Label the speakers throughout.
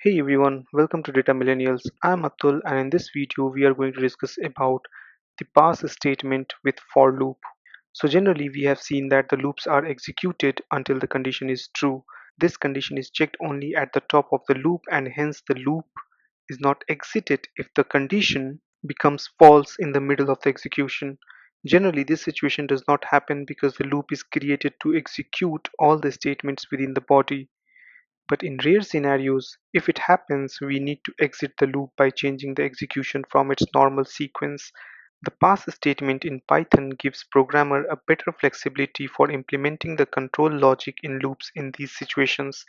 Speaker 1: Hey everyone, welcome to Data Millennials. I'm Atul and in this video we are going to discuss about the pass statement with for loop. So generally we have seen that the loops are executed until the condition is true. This condition is checked only at the top of the loop and hence the loop is not exited if the condition becomes false in the middle of the execution. Generally this situation does not happen because the loop is created to execute all the statements within the body. But in rare scenarios, if it happens, we need to exit the loop by changing the execution from its normal sequence. The pass statement in Python gives programmer a better flexibility for implementing the control logic in loops in these situations.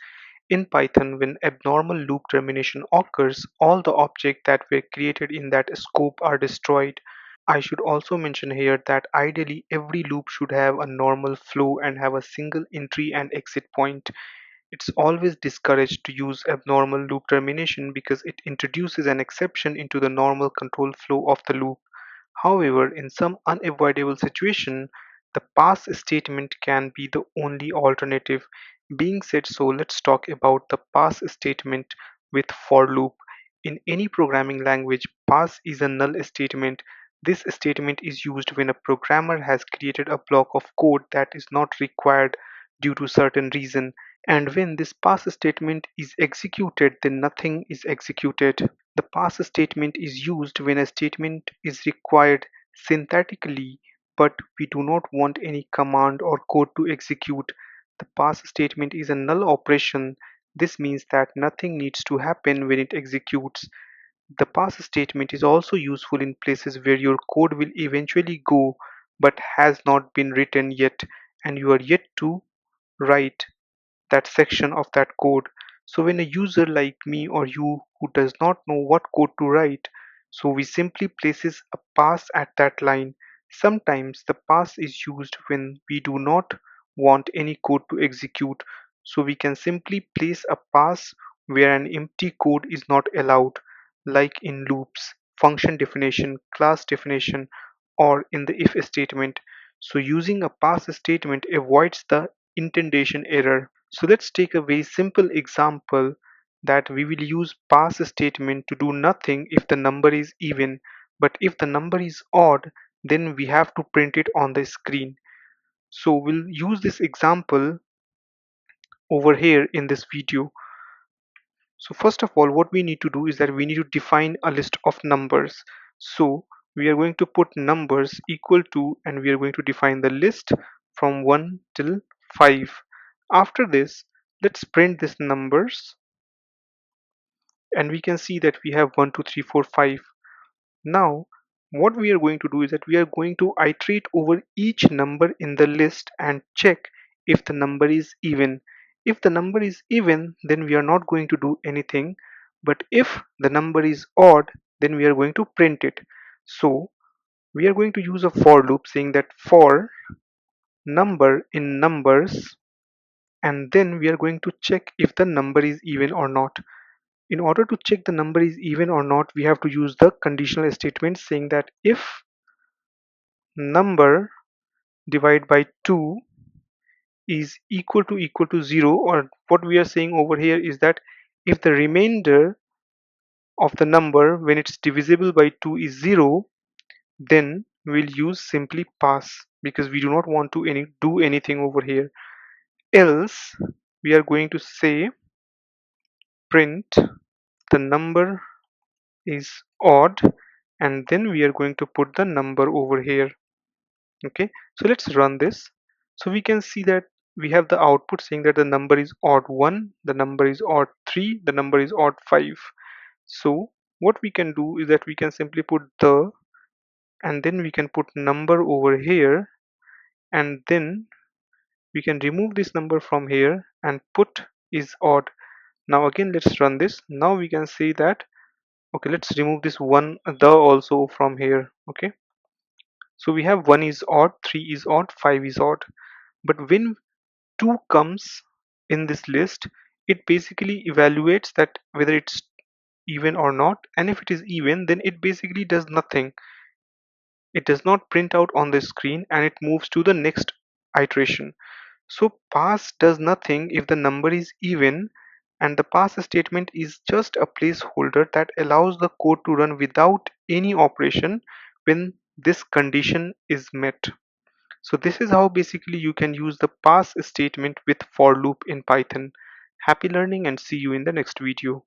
Speaker 1: In Python, when abnormal loop termination occurs, all the objects that were created in that scope are destroyed. I should also mention here that ideally every loop should have a normal flow and have a single entry and exit point. It's always discouraged to use abnormal loop termination because it introduces an exception into the normal control flow of the loop. However, in some unavoidable situation, the pass statement can be the only alternative. Being said so, let's talk about the pass statement with for loop. In any programming language, pass is a null statement. This statement is used when a programmer has created a block of code that is not required due to certain reason, and when this pass statement is executed, then nothing is executed. The pass statement is used when a statement is required synthetically, but we do not want any command or code to execute. The pass statement is a null operation. This means that nothing needs to happen when it executes. The pass statement is also useful in places where your code will eventually go but has not been written yet, and you are yet to write that section of that code. So when a user like me or you who does not know what code to write, so we simply places a pass at that line. Sometimes the pass is used when we do not want any code to execute. So we can simply place a pass where an empty code is not allowed, like in loops, function definition, class definition, or in the if statement. So using a pass statement avoids the indentation error. So let's take a very simple example that we will use pass statement to do nothing if the number is even, but if the number is odd, then we have to print it on the screen. So we'll use this example over here in this video. So first of all, what we need to do is that we need to define a list of numbers. So we are going to put numbers equal to, and we are going to define the list from 1 till 5. After this, let's print these numbers and we can see that we have 1 2 3 4 5. Now what we are going to do is that we are going to iterate over each number in the list and check if the number is even. If the number is even, then we are not going to do anything, but if the number is odd, then we are going to print it. So we are going to use a for loop saying that for number in numbers, and then we are going to check if the number is even or not. In order to check the number is even or not, we have to use the conditional statement saying that if number divided by 2 is equal to 0, or what we are saying over here is that if the remainder of the number when it's divisible by 2 is 0, then we'll use simply pass because we do not want to do anything over here. Else we are going to say print the number is odd, and then we are going to put the number over here. Okay, so let's run this. So we can see that we have the output saying that the number is odd 1, the number is odd 3, the number is odd 5. So what we can do is that we can simply put the, and then we can put number over here, and then we can remove this number from here and put is odd. Now again let's run this. Now we can see that, okay, let's remove this one the also from here. Okay, so we have 1 is odd, 3 is odd, 5 is odd. But when 2 comes in this list, it basically evaluates that whether it's even or not, and if it is even, then it basically does nothing. It does not print out on the screen and it moves to the next iteration. So pass does nothing if the number is even, and the pass statement is just a placeholder that allows the code to run without any operation when this condition is met. So this is how basically you can use the pass statement with for loop in Python. Happy learning and see you in the next video.